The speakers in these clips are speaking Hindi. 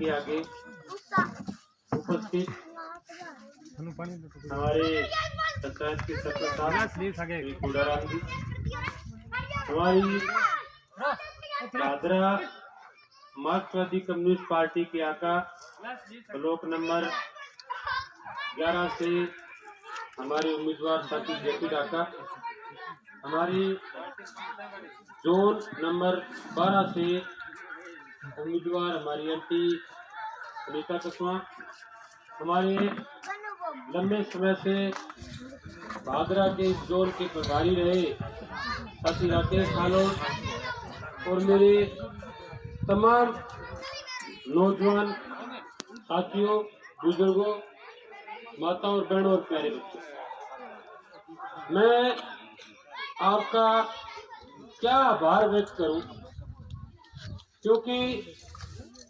के आगे उपस्थित हमारे पंचायत के सरपंच कुड़ाराम जी, हमारी दादरा मार्क्सवादी कम्युनिस्ट पार्टी के आका ब्लॉक नंबर 11 से हमारे उम्मीदवार साथी जेपी डाका, हमारी जोन नंबर 12 से उम्मीदवार हमारी एंटी सुनीता कस्वा, हमारे लंबे समय से भादरा के जोन के प्रभारी रहे साथी राकेश खालोट और मेरे तमाम नौजवान साथियों, बुजुर्गों, माताओं और बहनों और प्यारे बच्चों, मैं आपका क्या आभार व्यक्त करूं, क्योंकि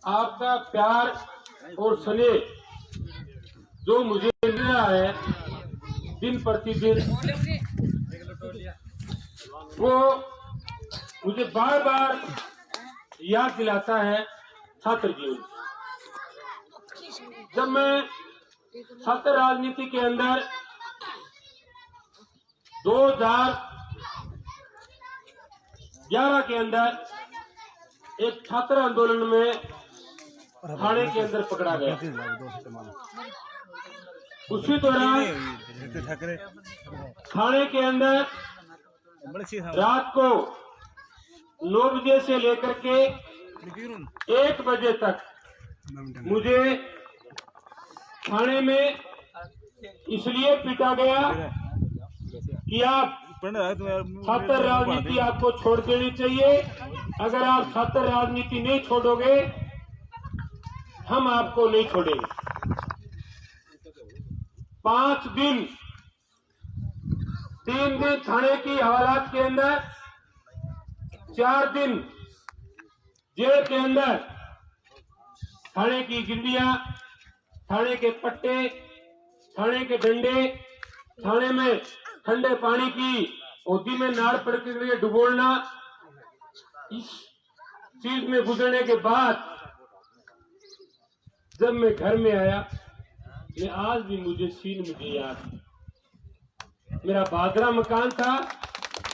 आपका प्यार और स्नेह जो मुझे मिल रहा है दिन प्रतिदिन, वो मुझे बार बार याद दिलाता है छात्र जीवन। जब मैं छात्र राजनीति के अंदर 2011 के अंदर एक छात्र आंदोलन में थाने के अंदर पकड़ा गया, उसी दौरान थाने के अंदर रात को 9 बजे से लेकर के 1 बजे तक मुझे थाने में इसलिए पीटा गया कि आप छात्र राजनीति आपको छोड़ देनी चाहिए, अगर आप छात्र राजनीति नहीं छोड़ोगे हम आपको नहीं छोड़ेंगे। 5 दिन 3 दिन थाने की हवालात के अंदर, 4 दिन जेल के अंदर, थाने की गिल्लियां, थाने के पट्टे, थाने के डंडे, थाने में ठंडे पानी की ओदी में नाड़ पड़ के डुबोलना, इस चीज में गुजरने के बाद जब मैं घर में आया, ये आज भी मुझे सीन मुझे याद है। मेरा भादरा मकान था,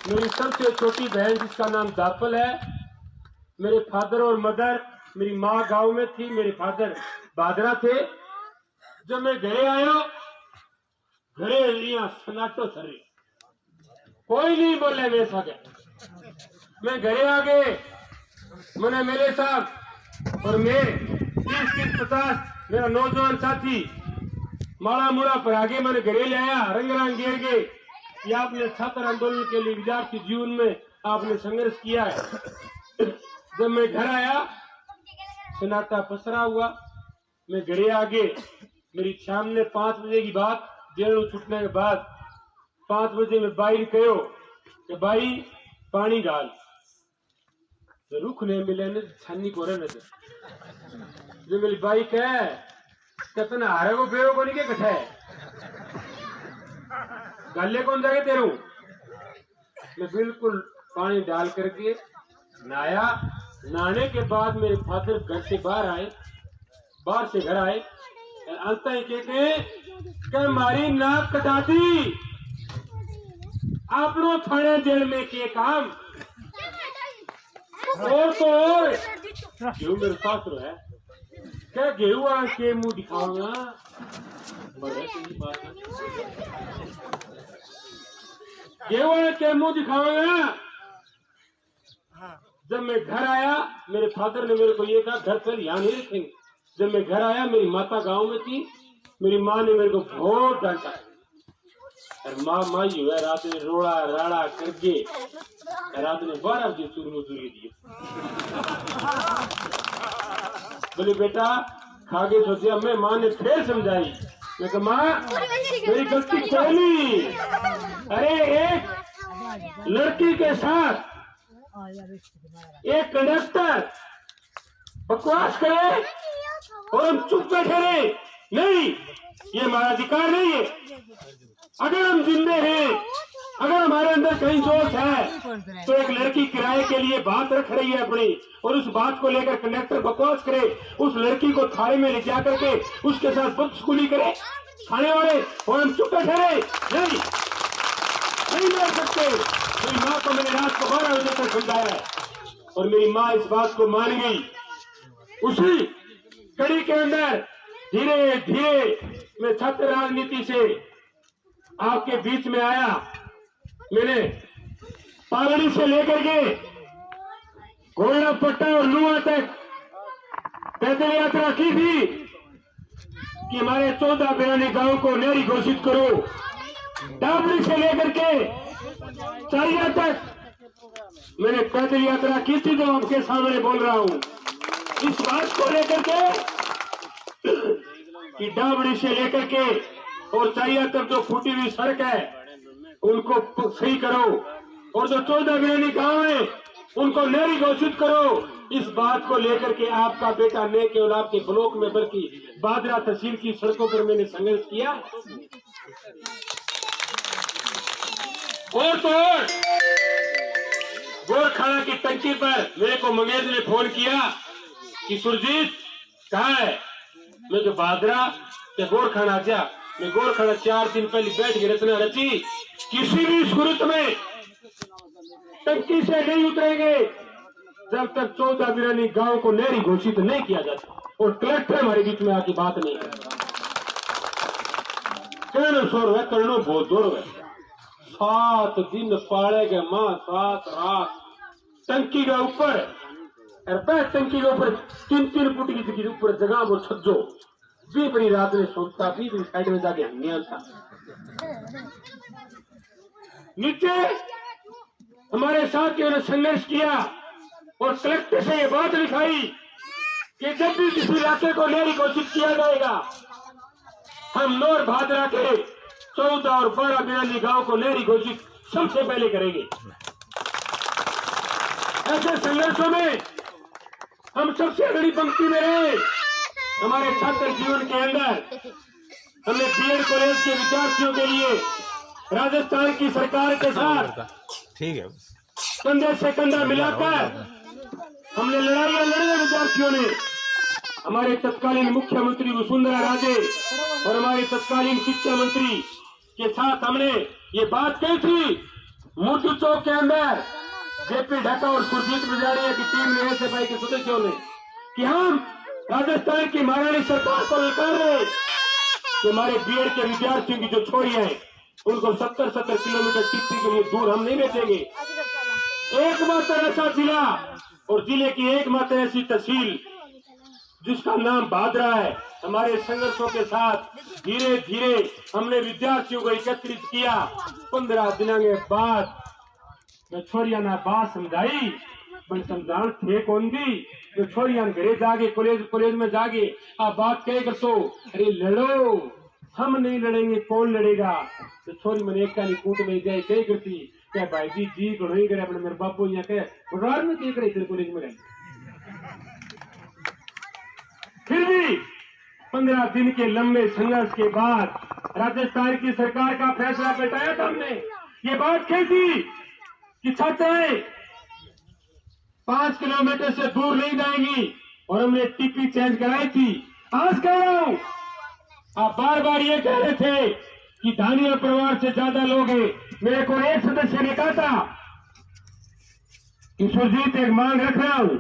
मेरी सबसे छोटी बहन जिसका नाम दापल है, मेरे फादर और मदर, मेरी माँ गांव में थी, मेरे फादर भादरा थे। जब मैं घरे आया, घरे सन्नाटो सरे, कोई नहीं बोले मेरे साथ। मैं घरे आ गए, मैंने मेरे साथ और मैं 30-50 मेरा नौजवान साथी माड़ा मुड़ा पर आगे मैंने घरे ले आया, रंग घेर के कि आपने छात्र आंदोलन के लिए विद्यार्थी जीवन में आपने संघर्ष किया है। जब मैं घर आया, सन्नाटा पसरा हुआ। मैं घरे आगे, मेरी शाम ने 5 बजे की बात, जेल छुटने के बाद 5 बजे में बाई कहो कि भाई पानी डाल, तो रुख नहीं मिले ने छन्नी को रहने दे। जो मेरी बाई कहे कितना हारे को बेरो को नहीं के कठे गाले कौन जाके तेरू। मैं बिल्कुल पानी डाल करके नहाया। नहाने के बाद मेरे फादर घर से बाहर से घर आए, अंत ही कहते मारी नाक कटा दी, आपनो थाने जेल में के काम और तो और गेहूं मेरे पास है, क्या गेहूं वाला के मुंह दिखाऊंगा, गेहूं वाला के मुंह दिखाऊंगा। जब मैं घर आया, मेरे फादर ने मेरे को ये कहा घर पर यहाँ नहीं रखेंगे। जब मैं घर आया, मेरी माता गांव में थी, मेरी माँ ने मेरे को बहुत डांटा और माँ जो है रात में रोड़ा राड़ा करके रात में 12 बजे मजदूरी दी। बोले बेटा खागे सोचा। मैं माँ ने फिर समझाई, मैं कहा माँ मेरी गलती कोई नहीं, अरे एक लड़की के साथ एक कंडक्टर बकवास करे और हम चुप बैठे रहे, नहीं ये हमारा अधिकार नहीं है। अगर हम जिंदे हैं अगर हमारे अंदर कहीं जोश है तो एक लड़की किराए के लिए बात रख रही है अपनी, और उस बात को लेकर कंडक्टर बकवास करे, उस लड़की को थाने में ले जा करके उसके साथ बदसलूकी करे खाने वाले, और हम चुप ठहरे? नहीं मार सकते। मेरी माँ को मैंने रात को 12 बजे तक समझाया है और मेरी माँ इस बात को मान गई। उसी कड़ी के अंदर धीरे धीरे मैं छात्र राजनीति से आपके बीच में आया। मैंने पालड़ी से लेकर के घोड़ा पट्टा और लुआ तक पैदल यात्रा की थी कि हमारे 14 बयानी गांव को नहरी घोषित करो। डाबरी से लेकर के चारिया तक मैंने पैदल यात्रा की थी, जो आपके सामने बोल रहा हूं। इस बात को लेकर के कि डाबरी से लेकर के और चारिया तक जो फूटी हुई सड़क है उनको सही करो, और जो 14 बयानी गांव है उनको नहरी घोषित करो। इस बात को लेकर के आपका बेटा न केवल आपके ब्लॉक में बल्कि बादरा तहसील की सड़कों पर मैंने संघर्ष किया। और तो और गोरखाना की टंकी पर मेरे को मंगेश ने फोन किया कि सुरजीत कहाँ है? मैं जो बादरा या गोरखाना जा, मैं गोरखाना 4 दिन पहले बैठ के रचना रची, किसी भी सूरत में टंकी से नहीं उतरेंगे जब तक 14 बिरानी गांव को नहरी घोषित नहीं किया जाता, और कलेक्टर हमारे बीच में आके बात नहीं करता। कहना शोर है, करना बहुत जोर है। 7 दिन पाड़ेगा माँ, 7 रात टंकी के ऊपर, टंकी के ऊपर 3-3 फुट की ऊपर जगह वो छज्जो भी बड़ी रात में सोचता भी साइड में जाके हंगिया था। नीचे हमारे साथियों ने संघर्ष किया और कलेक्टर से ये बात लिखाई कि जब भी किसी इलाके को नहरी घोषित किया जाएगा, हम नौर भादरा के 14 और 12 बिरानी गांव को नहरी घोषित सबसे पहले करेंगे। ऐसे संघर्षों में हम सबसे अगली पंक्ति में रहे। हमारे छात्र जीवन के अंदर हमने बीएड कॉलेज के विद्यार्थियों के लिए राजस्थान की सरकार के साथ ठीक है कंधे से कंधा मिलाकर हमने लड़ाइयां लड़ी। विद्यार्थियों ने हमारे तत्कालीन मुख्यमंत्री वसुंधरा राजे और हमारे तत्कालीन शिक्षा मंत्री के साथ हमने ये बात कही थी मोती चौक के अंदर, जेपी ढाका और सुरजीत बजाड़िया की टीम ने, ऐसे भाई के सदस्यों ने, कि हम राजस्थान की महारानी सरकार को ललकार रहे कि हमारे बीएड के विद्यार्थियों की जो छोरियां हैं उनको 70-70 किलोमीटर टिप्पी के लिए दूर हम नहीं भेजेंगे। एकमात्र ऐसा जिला और जिले की एकमात्र ऐसी तहसील जिसका नाम भादरा है। हमारे संघर्षों के साथ धीरे धीरे हमने विद्यार्थियों को एकत्रित किया। 15 दिनों के बाद मैं छोरिया ना बात समझाई, पर समझान थे कौन दी, जो छोरिया घरे जाके कॉलेज में जाके आप बात कहे कर तो, अरे लड़ो, हम नहीं लड़ेंगे, कौन लड़ेगा? तो छोरी मैंने एक काली कूट में जाए कही करती क्या भाई जी को नहीं करे अपने मेरे बापू यहाँ कहे बुढ़ार में देख रहे थे कॉलेज में। फिर भी 15 दिन के लंबे संघर्ष के बाद राजस्थान की सरकार का फैसला बैठाया था हमने। ये बात कही थी कि छात्राएं 5 किलोमीटर से दूर नहीं जाएंगी, और हमने टीपी चेंज कराई थी। आज कह रहा हूं, आप बार बार ये कह रहे थे कि धानिया परिवार से ज्यादा लोग हैं। मेरे को एक सदस्य ने कहा था कि सुरजीत एक मांग रख रहा हूं,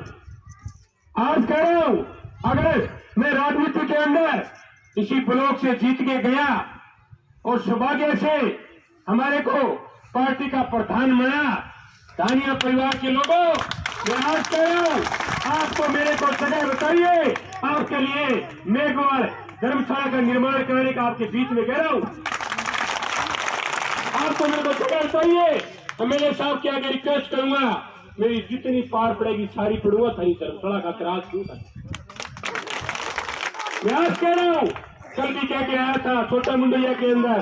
आज कह रहा हूं, अगर मैं राजनीति के अंदर इसी ब्लॉक से जीत के गया और सौभाग्य से हमारे को पार्टी का प्रधान बना, धानिया परिवार के लोगों, मैं आज कह रहा हूं, आपको मेरे को जगह बताइए, आपके लिए मेघवाल धर्मशाला का निर्माण कराने का आपके बीच में कह रहा हूं। आपको मेरे को जगह बताइए। एमएलए साहब के आगे रिक्वेस्ट करूंगा, मेरी जितनी पार पड़ेगी सारी पड़ूंगा, थारी धर्मशाला का त्रास क्यों था। मैं आज कह रहा हूं, कल भी कह के आया था छोटा मुंडैया के अंदर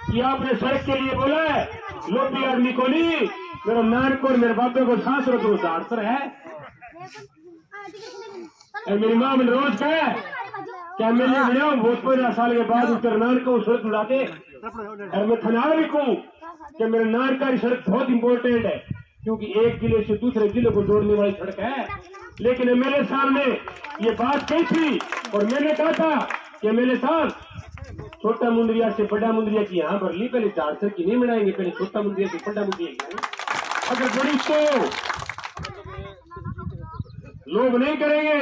कि आपने सड़क के लिए बोला है, लोभी आदमी को नहीं, मेरा नान को और मेरे बापे को सांस रखो दाड़सर है। मेरी माँ मैंने रोज कहा क्या मेरे बहुत 15 साल के बाद उत्तर नान को सड़क उड़ाते और मैं थना भी कहूँ कि मेरे नानकारी सड़क बहुत इंपॉर्टेंट है, क्योंकि एक जिले से दूसरे जिले को जोड़ने वाली सड़क है। लेकिन एमएलए साहब ने ये बात कही थी और मैंने कहा था कि एमएलए साहब, छोटा मुंदरिया से बड़ा मुंदरिया की यहाँ भरली, पहले 4 सर की नहीं बनाएंगे, पहले छोटा मुंदरिया से बड़ा मुंदरिया अगर बड़ी तो लोग नहीं करेंगे।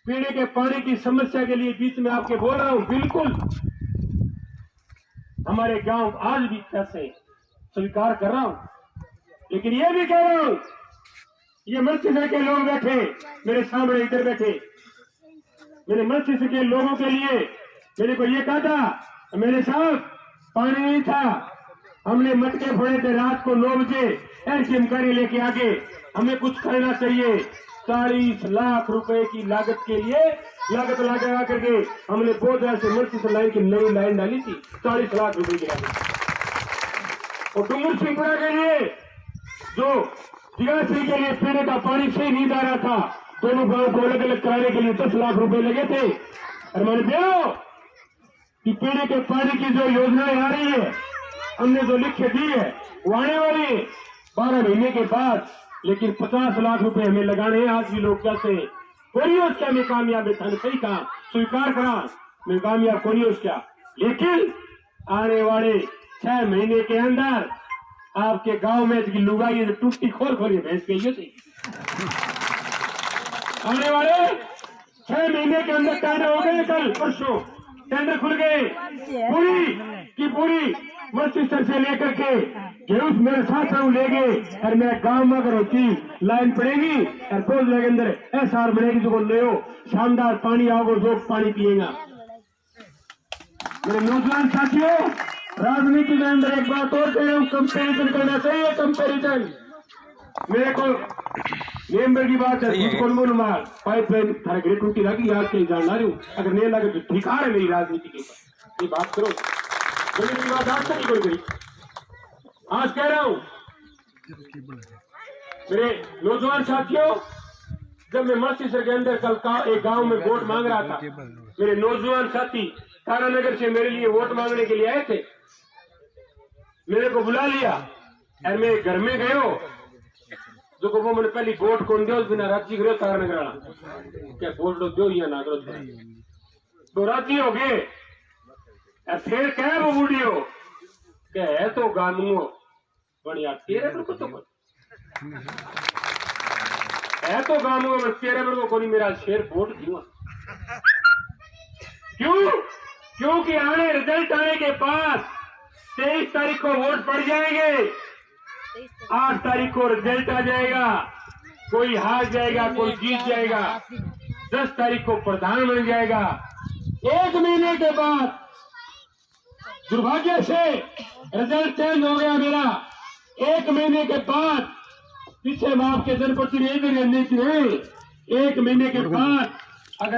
पीने के पानी की समस्या के लिए बीच में आपके बोल रहा हूं, बिल्कुल हमारे गांव आज भी कैसे स्वीकार कर रहा हूं, लेकिन ये भी कह रहा हूं, ये मस्जिद के लोग बैठे मेरे सामने, इधर बैठे मेरे मस्जिद के लोगों के लिए मेरे को ये कहा था, मेरे साहब पानी नहीं था, हमने मटके फोड़े थे रात को 9 बजे, एनसीएमकारी लेके आगे हमें कुछ करना चाहिए। 40 लाख रुपए की लागत के लिए लागत लगा करके हमने बोधरा से मस्जिद लाइन की नई लाइन डाली थी, 40 लाख रुपए की लागत। और डूंगर सिंहपुरा के लिए जो जिगासी के लिए पीने का पानी सही नहीं जा रहा था, दोनों गांव को अलग अलग कराने के लिए 10 लाख रुपए लगे थे। और मैंने देखो कि पीने के पानी की जो योजनाएं आ रही है, हमने जो लिख के दी है वो आने वाली है 12 महीने के बाद, लेकिन 50 लाख रुपए हमें लगाने हैं। आज भी लोग कैसे कोई उसका मैं कामयाब था, सही कहा, स्वीकार करा, मैं कामयाब कोई उसका, लेकिन आने वाले 6 महीने के अंदर आपके गांव में लुगाई टूटी खोल खोली भैंस गई थी। आने वाले 6 महीने के अंदर टेंडर हो गए, कल परसों टेंडर खुल गए, पूरी की पूरी मस्जिद से लेकर के गेहूं मेरे साथ ले गए। और मेरे गांव में अगर होती लाइन पड़ेगी और बोझ के अंदर एसआर बनेगी, जो ले शानदार पानी आओगे, जो पानी पिएगा। मेरे नौजवान साथियों, राजनीति के अंदर एक बात और कह रहा हूं, कंपेरिजन करना चाहिए, कंपेरिजन। मेरे को मेंबर की बात है, कौन बोलू मार पाइपलाइन थारे घरे टूटी लगी, आज कहीं जानना रही हूँ, अगर नहीं लगे तो ठीक है मेरी राजनीति के ऊपर, ये बात करो। मेरी बात आज तक नहीं करी, आज कह रहा हूं मेरे नौजवान साथियों, जब मैं मस्जिद के अंदर कल एक गांव में वोट मांग रहा था, मेरे नौजवान साथी तारानगर से मेरे लिए वोट मांगने के लिए आए थे, मेरे को बुला लिया और मेरे घर में गए हो, जो को वो मैंने पहली वोट कौन दो बिना राजी करो तारानगर वाला, क्या वोट दो या ना करो, तो राजी हो गए। फिर कह वो बूढ़ियो कह तो गानूंगो बढ़िया तेरे पर तो है तो गानूंगो, मैं तेरे पर को कोई मेरा शेर वोट दूंगा। क्यों? क्योंकि आने रिजल्ट आने के बाद 23 तारीख को वोट पड़ जाएंगे, 8 तारीख को रिजल्ट आ जाएगा, कोई हार जाएगा, कोई जीत जाएगा, 10 तारीख को प्रधान बन जाएगा। 1 महीने के बाद दुर्भाग्य से रिजल्ट चेंज हो गया मेरा। 1 महीने के बाद पीछे माफ के जनप्रतिनिधि रणनीति है, 1 महीने के बाद अगर